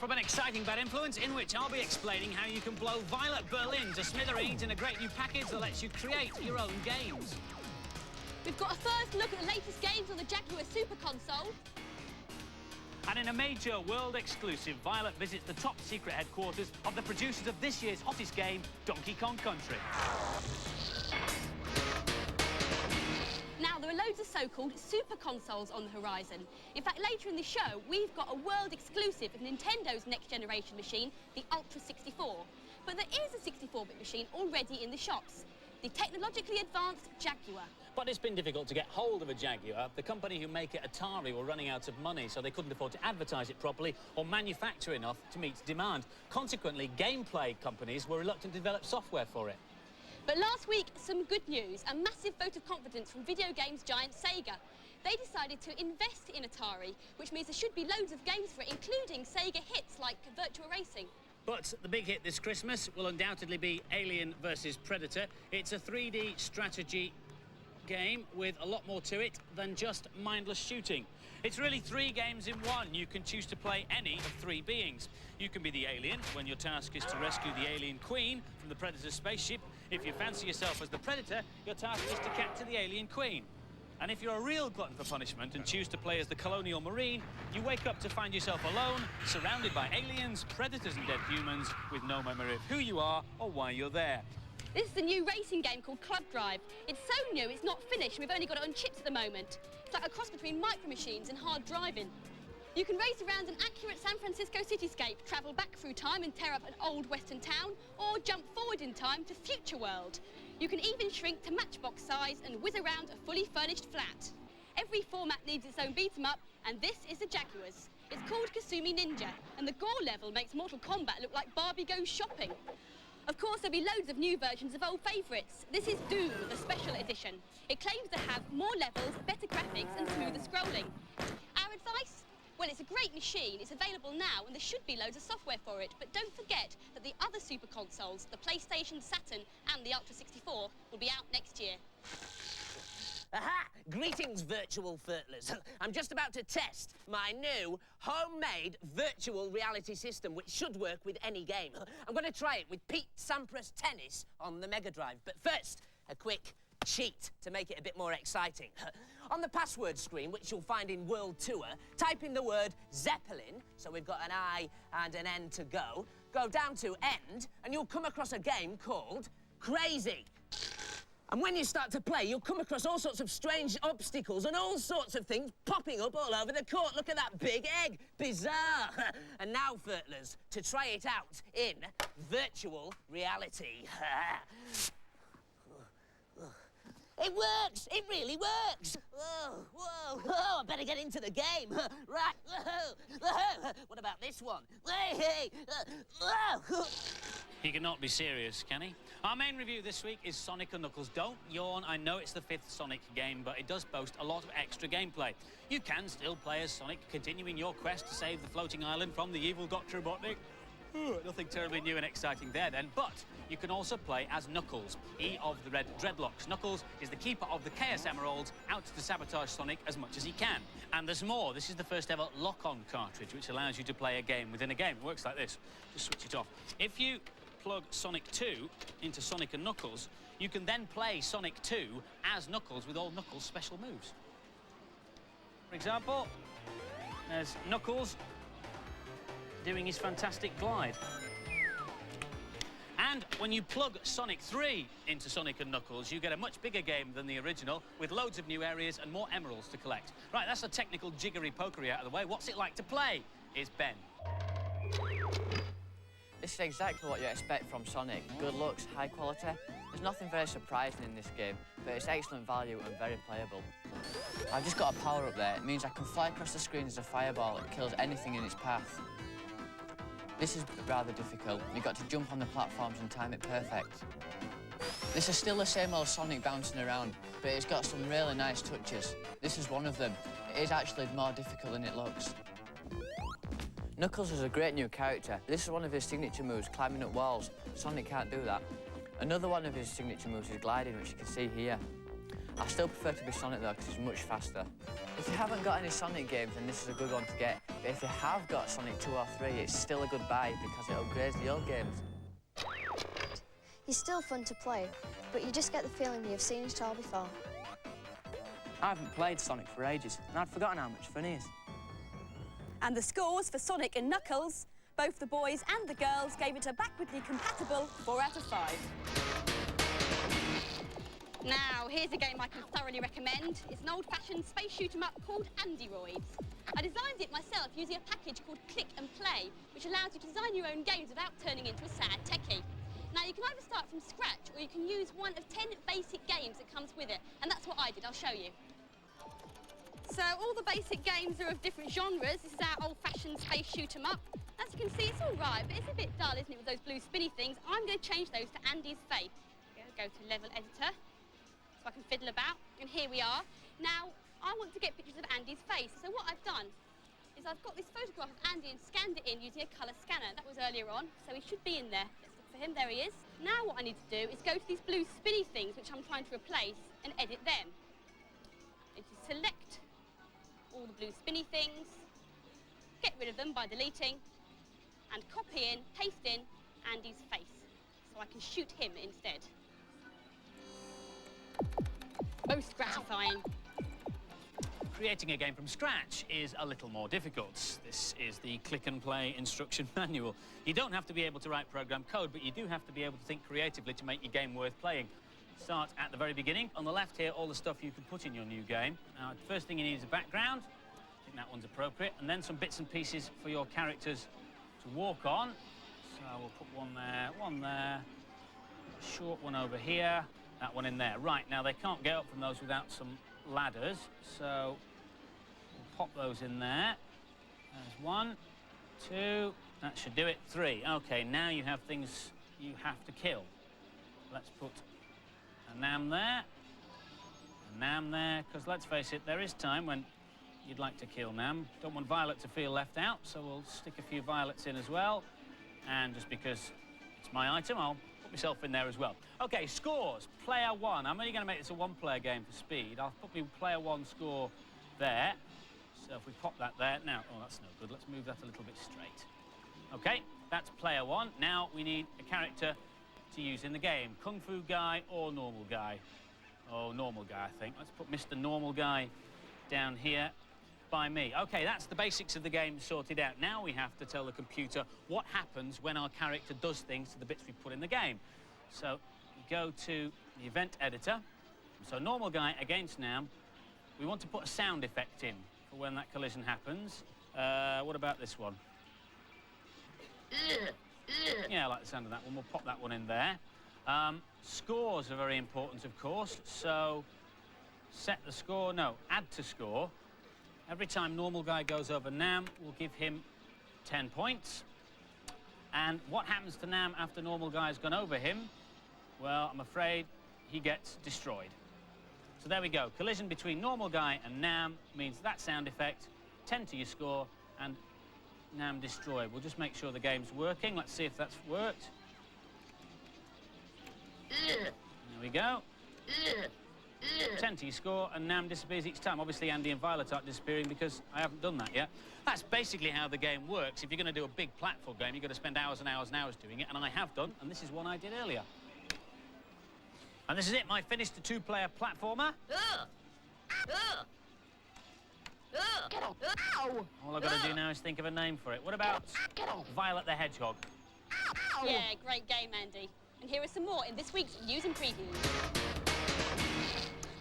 from an exciting bad influence in which I'll be explaining how you can blow Violet Berlin to smithereens in a great new package that lets you create your own games. We've got a first look at the latest games on the Jaguar Super Console. And in a major world exclusive, Violet visits the top secret headquarters of the producers of this year's hottest game, Donkey Kong Country. Now, there are loads of so-called super consoles on the horizon. In fact, later in the show, we've got a world exclusive of Nintendo's next-generation machine, the Ultra 64. But there is a 64-bit machine already in the shops, the technologically advanced Jaguar. But it's been difficult to get hold of a Jaguar. The company who make it, Atari, were running out of money, so they couldn't afford to advertise it properly or manufacture enough to meet demand. Consequently, gameplay companies were reluctant to develop software for it. But last week, some good news, a massive vote of confidence from video games giant Sega. They decided to invest in Atari, which means there should be loads of games for it, including Sega hits like Virtua Racing. But the big hit this Christmas will undoubtedly be Alien vs Predator. It's a 3D strategy game with a lot more to it than just mindless shooting. It's really 3 games in one. You can choose to play any of 3 beings. You can be the alien when your task is to rescue the alien queen from the Predator's spaceship. If you fancy yourself as the Predator, your task is to capture the alien queen. And if you're a real glutton for punishment and choose to play as the colonial marine, you wake up to find yourself alone, surrounded by aliens, predators and dead humans, with no memory of who you are or why you're there. This is a new racing game called Club Drive. It's so new, it's not finished. We've only got it on chips at the moment. It's like a cross between micro machines and hard driving. You can race around an accurate San Francisco cityscape, travel back through time and tear up an old western town, or jump forward in time to future world. You can even shrink to matchbox size and whiz around a fully furnished flat. Every format needs its own beat-em-up, and this is the Jaguars. It's called Kasumi Ninja, and the gore level makes Mortal Kombat look like Barbie goes shopping. Of course, there'll be loads of new versions of old favourites. This is Doom, the special edition. It claims to have more levels, better graphics and smoother scrolling. Our advice? Well, it's a great machine. It's available now and there should be loads of software for it. But don't forget that the other super consoles, the PlayStation, Saturn and the Ultra 64, will be out next year. Aha! Greetings, virtual Furtlers. I'm just about to test my new homemade virtual reality system, which should work with any game. I'm going to try it with Pete Sampras Tennis on the Mega Drive. But first, a quick cheat to make it a bit more exciting. On the password screen, which you'll find in World Tour, type in the word Zeppelin, so we've got an I and an N to go. Go down to End, and you'll come across a game called Crazy. And when you start to play, you'll come across all sorts of strange obstacles and all sorts of things popping up all over the court. Look at that big egg. Bizarre. And now, Furtlers, to try it out in virtual reality. It works! It really works! Whoa, whoa, whoa, I better get into the game. Right, whoa, whoa. What about this one? Hey, whoa. He cannot be serious, can he? Our main review this week is Sonic & Knuckles. Don't yawn, I know it's the 5th Sonic game, but it does boast a lot of extra gameplay. You can still play as Sonic, continuing your quest to save the floating island from the evil Dr. Robotnik. Nothing terribly new and exciting there then, but you can also play as Knuckles, he of the red dreadlocks. Knuckles is the keeper of the Chaos Emeralds, out to sabotage Sonic as much as he can. And there's more. This is the first ever lock-on cartridge, which allows you to play a game within a game. It works like this. Just switch it off. If you plug Sonic 2 into Sonic & Knuckles, you can then play Sonic 2 as Knuckles with all Knuckles' special moves. For example, there's Knuckles doing his fantastic glide. And when you plug Sonic 3 into Sonic & Knuckles, you get a much bigger game than the original, with loads of new areas and more emeralds to collect. Right, that's the technical jiggery-pokery out of the way. What's it like to play? Is Ben. This is exactly what you expect from Sonic. Good looks, high quality. There's nothing very surprising in this game, but it's excellent value and very playable. I've just got a power up there. It means I can fly across the screen as a fireball that kills anything in its path. This is rather difficult. You've got to jump on the platforms and time it perfect. This is still the same old Sonic bouncing around, but it's got some really nice touches. This is one of them. It is actually more difficult than it looks. Knuckles is a great new character. This is one of his signature moves, climbing up walls. Sonic can't do that. Another one of his signature moves is gliding, which you can see here. I still prefer to be Sonic though, because he's much faster. If you haven't got any Sonic games, then this is a good one to get. But if you have got Sonic 2 or 3, it's still a good buy because it upgrades the old games. He's still fun to play, but you just get the feeling you've seen it all before. I haven't played Sonic for ages, and I'd forgotten how much fun he is. And the scores for Sonic and Knuckles, both the boys and the girls gave it a backwardly compatible 4 out of 5. Now, here's a game I can thoroughly recommend. It's an old-fashioned space shoot-'em-up called Andyroids. I designed it myself using a package called Click and Play, which allows you to design your own games without turning into a sad techie. Now, you can either start from scratch or you can use one of 10 basic games that comes with it, and that's what I did. I'll show you. So all the basic games are of different genres. This is our old-fashioned space shoot-'em-up. As you can see, it's all right, but it's a bit dull, isn't it, with those blue spinny things? I'm going to change those to Andy's face. Go to Level Editor, so I can fiddle about, and here we are. Now, I want to get pictures of Andy's face, so what I've done is I've got this photograph of Andy and scanned it in using a colour scanner. That was earlier on, so he should be in there. Let's look for him. There he is. Now what I need to do is go to these blue spinny things, which I'm trying to replace, and edit them. And to select all the blue spinny things, get rid of them by deleting, and copy in, paste in Andy's face, so I can shoot him instead. Most gratifying. Creating a game from scratch is a little more difficult. This is the click and play instruction manual. You don't have to be able to write program code, but you do have to be able to think creatively to make your game worth playing. Start at the very beginning. On the left here, all the stuff you can put in your new game. Now, the first thing you need is a background. I think that one's appropriate. And then some bits and pieces for your characters to walk on. So we'll put one there, a short one over here, that one in there. Right, now they can't get up from those without some ladders, so we'll pop those in there. There's 1, 2, that should do it, 3. Okay, now you have things you have to kill. Let's put a Nam there, because let's face it, there is time when you'd like to kill Nam. Don't want Violet to feel left out, so we'll stick a few Violets in as well. And just because it's my item, I'll put myself in there as well. Okay, scores. Player 1. I'm only going to make this a one-player game for speed. I'll put my player 1 score there. So if we pop that there. Now, oh, that's no good. Let's move that a little bit straight. Okay, that's player 1. Now we need a character to use in the game. Kung Fu guy or normal guy? Oh, normal guy, I think. Let's put Mr. Normal Guy down here by me. Okay, that's the basics of the game sorted out. Now we have to tell the computer what happens when our character does things to the bits we put in the game. So we go to the event editor. So normal guy against Nam. We want to put a sound effect in for when that collision happens. What about this one? Yeah, I like the sound of that one. We'll pop that one in there. Scores are very important, of course. So set the score, no, add to score. Every time normal guy goes over Nam, we'll give him 10 points. And what happens to Nam after normal guy's gone over him? Well, I'm afraid he gets destroyed. So there we go. Collision between normal guy and Nam means that sound effect, 10 to your score, and Nam destroyed. We'll just make sure the game's working. Let's see if that's worked. There we go. 10 to your score, and Nam disappears each time. Obviously, Andy and Violet aren't disappearing because I haven't done that yet. That's basically how the game works. If you're going to do a big platform game, you've got to spend hours and hours and hours doing it, and I have done, and this is one I did earlier. And this is it, my finished 2-player platformer. All I've got to do now is think of a name for it. What about Violet the Hedgehog? Yeah, great game, Andy. And here are some more in this week's News and Previews.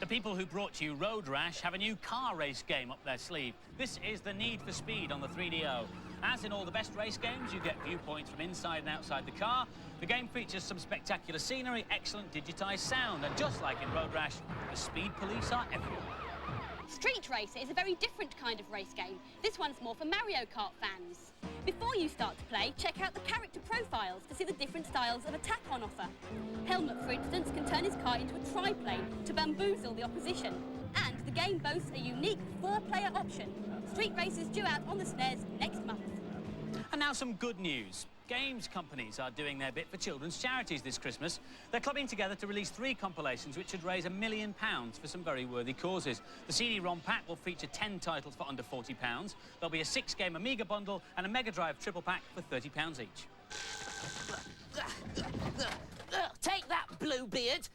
The people who brought you Road Rash have a new car race game up their sleeve. This is the Need for Speed on the 3DO. As in all the best race games, you get viewpoints from inside and outside the car. The game features some spectacular scenery, excellent digitised sound, and just like in Road Rash, the speed police are everywhere. Street Racer is a very different kind of race game. This one's more for Mario Kart fans. Before you start to play, check out the character profiles to see the different styles of attack on offer. Helmet, for instance, can turn his car into a triplane to bamboozle the opposition. And the game boasts a unique 4-player option. Street Racer's due out on the SNES next month. And now some good news. games companies are doing their bit for children's charities this Christmas. They're clubbing together to release 3 compilations which should raise £1 million for some very worthy causes. The CD-ROM pack will feature 10 titles for under £40. There'll be a 6-game Amiga bundle and a Mega Drive triple pack for £30 each. Take that, Bluebeard!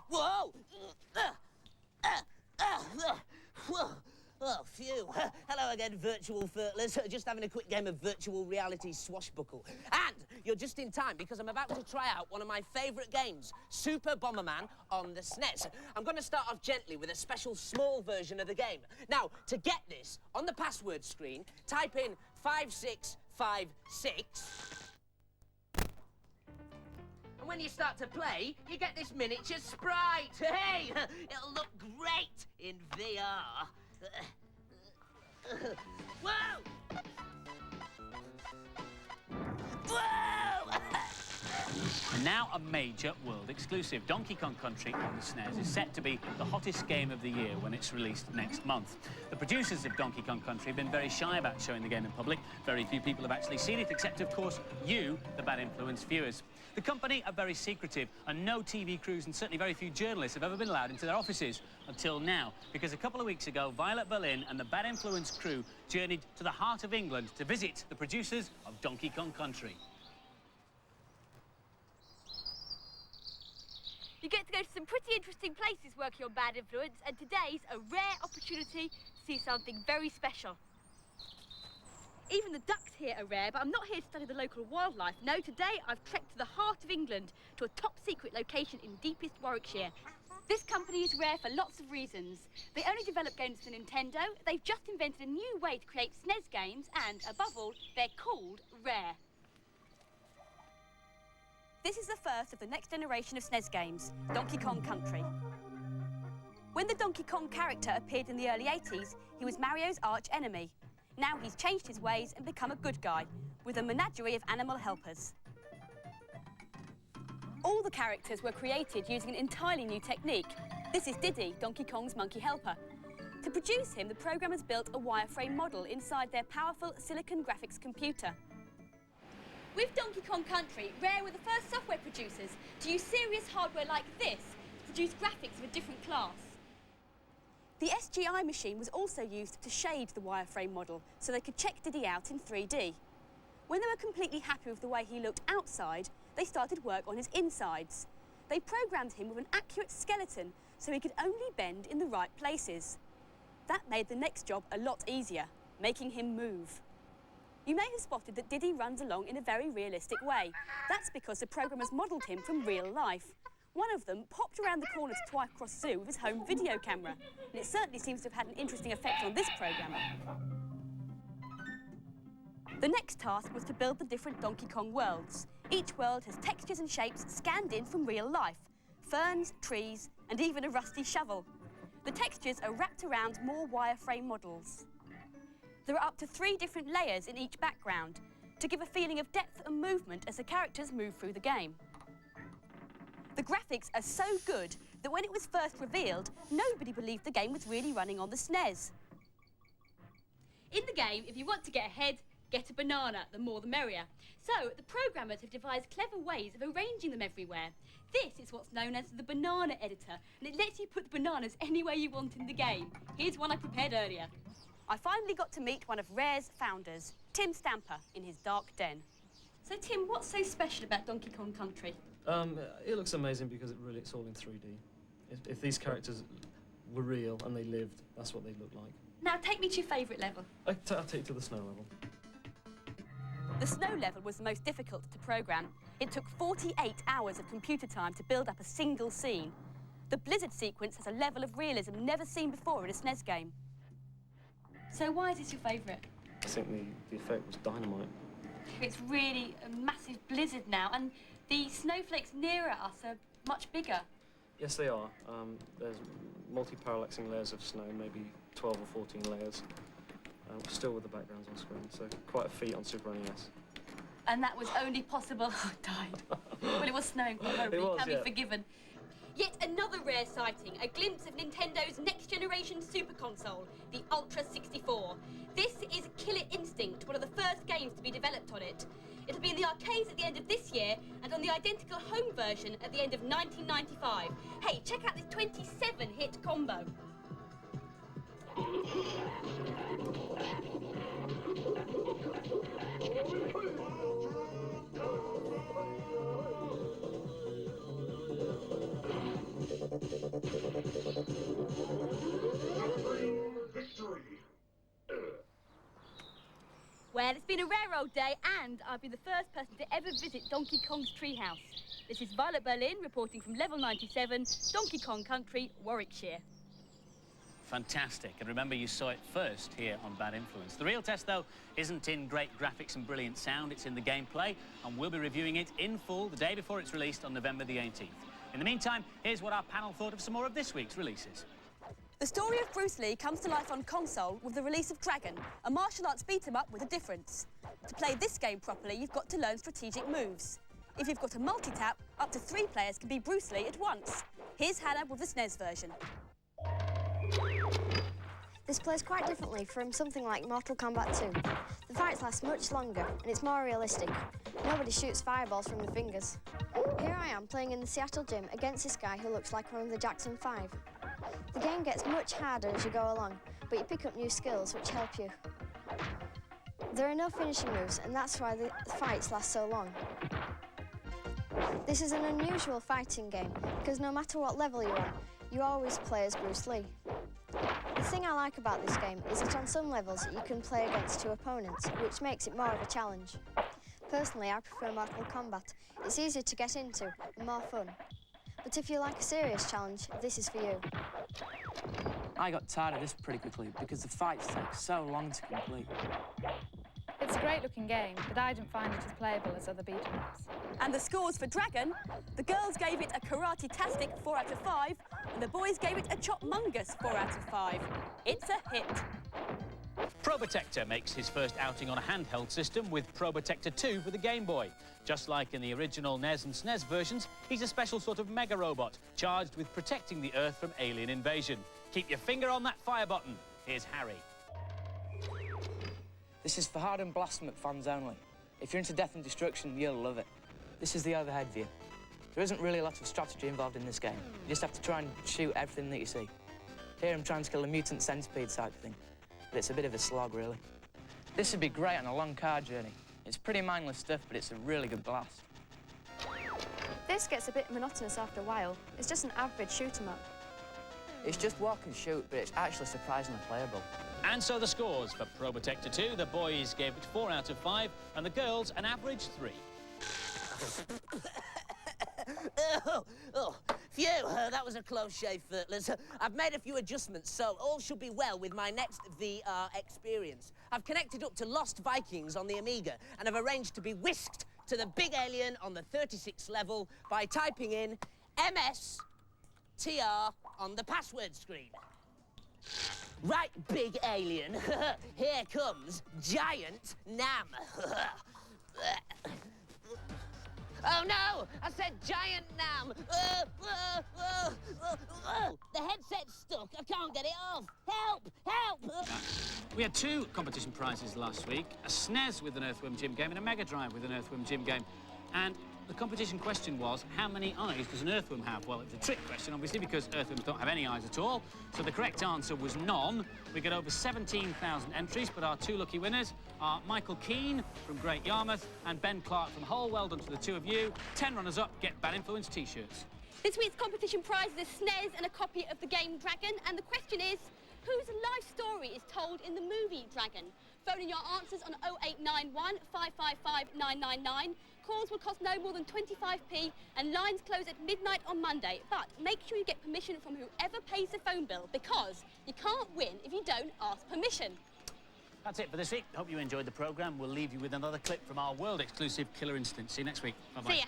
Whoa! Whoa! Oh, phew. Hello again, virtual furtlers. Just having a quick game of virtual reality swashbuckle. And you're just in time because I'm about to try out one of my favourite games, Super Bomberman on the SNES. I'm going to start off gently with a special small version of the game. Now, to get this, on the password screen, type in 5656. And when you start to play, you get this miniature sprite. Hey, it'll look great in VR. Whoa! Whoa! And now a major world exclusive. Donkey Kong Country on the SNES is set to be the hottest game of the year when it's released next month. The producers of Donkey Kong Country have been very shy about showing the game in public. Very few people have actually seen it, except, of course, you, the bad influence viewers. The company are very secretive, and no TV crews and certainly very few journalists have ever been allowed into their offices until now, because a couple of weeks ago, Violet Berlin and the Bad Influence crew journeyed to the heart of England to visit the producers of Donkey Kong Country. You get to go to some pretty interesting places working on Bad Influence, and today's a rare opportunity to see something very special. Even the ducks here are rare, but I'm not here to study the local wildlife. No, today I've trekked to the heart of England, to a top-secret location in deepest Warwickshire. This company is rare for lots of reasons. They only develop games for Nintendo, they've just invented a new way to create SNES games, and, above all, they're called Rare. This is the first of the next generation of SNES games, Donkey Kong Country. When the Donkey Kong character appeared in the early 80s, he was Mario's arch-enemy. Now he's changed his ways and become a good guy, with a menagerie of animal helpers. All the characters were created using an entirely new technique. This is Diddy, Donkey Kong's monkey helper. To produce him, the programmers built a wireframe model inside their powerful silicon graphics computer. With Donkey Kong Country, Rare were the first software producers to use serious hardware like this to produce graphics of a different class. The SGI machine was also used to shade the wireframe model so they could check Diddy out in 3D. When they were completely happy with the way he looked outside, they started work on his insides. They programmed him with an accurate skeleton so he could only bend in the right places. That made the next job a lot easier, making him move. You may have spotted that Diddy runs along in a very realistic way. That's because the programmers modelled him from real life. One of them popped around the corner to Twycross Zoo with his home video camera, and it certainly seems to have had an interesting effect on this programmer. The next task was to build the different Donkey Kong worlds. Each world has textures and shapes scanned in from real life. Ferns, trees, and even a rusty shovel. The textures are wrapped around more wireframe models. There are up to 3 different layers in each background to give a feeling of depth and movement as the characters move through the game. The graphics are so good that when it was first revealed, nobody believed the game was really running on the SNES. In the game, if you want to get ahead, get a banana, the more the merrier. So, the programmers have devised clever ways of arranging them everywhere. This is what's known as the banana editor, and it lets you put the bananas anywhere you want in the game. Here's one I prepared earlier. I finally got to meet one of Rare's founders, Tim Stamper, in his dark den. So, Tim, what's so special about Donkey Kong Country? It looks amazing because it's all in 3D. If these characters were real and they lived, that's what they look like. Now, take me to your favourite level. I'll take you to the snow level. The snow level was the most difficult to program. It took 48 hours of computer time to build up a single scene. The blizzard sequence has a level of realism never seen before in a SNES game. So why is this your favourite? I think the effect was dynamite. It's really a massive blizzard now, and the snowflakes nearer us are much bigger. Yes, they are. There's multi-parallaxing layers of snow, maybe 12 or 14 layers, still with the backgrounds on screen, so quite a feat on Super NES. And that was only possible... Oh, I died. Well, it was snowing quite horribly. It was, Can yeah. be forgiven. Yet another another rare sighting, a glimpse of Nintendo's next-generation super console, the Ultra 64. This is Killer Instinct, one of the first games to be developed on it. It'll be in the arcades at the end of this year and on the identical home version at the end of 1995. Hey, check out this 27-hit combo. Well, it's been a rare old day, and I've been the first person to ever visit Donkey Kong's treehouse. This is Violet Berlin reporting from level 97, Donkey Kong Country, Warwickshire. Fantastic, and remember you saw it first here on Bad Influence. The real test, though, isn't in great graphics and brilliant sound, it's in the gameplay, and we'll be reviewing it in full the day before it's released on November the 18th. In the meantime, here's what our panel thought of some more of this week's releases. The story of Bruce Lee comes to life on console with the release of Dragon, a martial arts beat-em-up with a difference. To play this game properly, you've got to learn strategic moves. If you've got a multi-tap, up to 3 players can be Bruce Lee at once. Here's Hannah with the SNES version. This plays quite differently from something like Mortal Kombat 2. The fights last much longer and it's more realistic. Nobody shoots fireballs from the fingers. Here I am playing in the Seattle gym against this guy who looks like one of the Jackson 5. The game gets much harder as you go along, but you pick up new skills which help you. There are no finishing moves, and that's why the fights last so long. This is an unusual fighting game, because no matter what level you're on, you always play as Bruce Lee. The thing I like about this game is that on some levels you can play against 2 opponents, which makes it more of a challenge. Personally, I prefer Mortal Kombat. It's easier to get into and more fun. But if you like a serious challenge, this is for you. I got tired of this pretty quickly because the fights take so long to complete. It's a great-looking game, but I didn't find it as playable as other beat-em-ups. And the scores for Dragon, the girls gave it a karate-tastic 4 out of 5, and the boys gave it a chop-mungus 4 out of 5. It's a hit. Probotector makes his first outing on a handheld system with Probotector 2 for the Game Boy. Just like in the original NES and SNES versions, he's a special sort of mega robot charged with protecting the Earth from alien invasion. Keep your finger on that fire button. Here's Harry. This is for hardened Blasphemous fans only. If you're into death and destruction, you'll love it. This is the overhead view. There isn't really a lot of strategy involved in this game. You just have to try and shoot everything that you see. Here I'm trying to kill a mutant centipede type thing, but it's a bit of a slog, really. This would be great on a long car journey. It's pretty mindless stuff, but it's a really good blast. This gets a bit monotonous after a while. It's just an average shoot-'em-up. It's just walk and shoot, but it's actually surprisingly playable. And so the scores for Probotector 2, the boys gave it 4 out of 5, and the girls an average 3. Phew, that was a close shave, Furtlers. I've made a few adjustments, so all should be well with my next VR experience. I've connected up to Lost Vikings on the Amiga, and I've arranged to be whisked to the big alien on the 36th level by typing in MSTR on the password screen. Right, big alien, here comes Giant Nam. Oh no! I said Giant Nam! The headset's stuck. I can't get it off. Help! Help! We had 2 competition prizes last week, a SNES with an Earthworm Jim game and a Mega Drive with an Earthworm Jim game. And the competition question was, how many eyes does an earthworm have? Well, it was a trick question, obviously, because earthworms don't have any eyes at all. So the correct answer was none. We get over 17,000 entries, but our 2 lucky winners are Michael Keane from Great Yarmouth and Ben Clark from Hull. Well done to the 2 of you. 10 runners-up get Bad Influence T-shirts. This week's competition prize is a SNES and a copy of the game Dragon, and the question is, whose life story is told in the movie Dragon? Phone in your answers on 0891 555 999. Calls will cost no more than 25p, and lines close at midnight on Monday. But make sure you get permission from whoever pays the phone bill, because you can't win if you don't ask permission. That's it for this week. Hope you enjoyed the programme. We'll leave you with another clip from our world-exclusive Killer Instinct. See you next week. Bye-bye. See ya.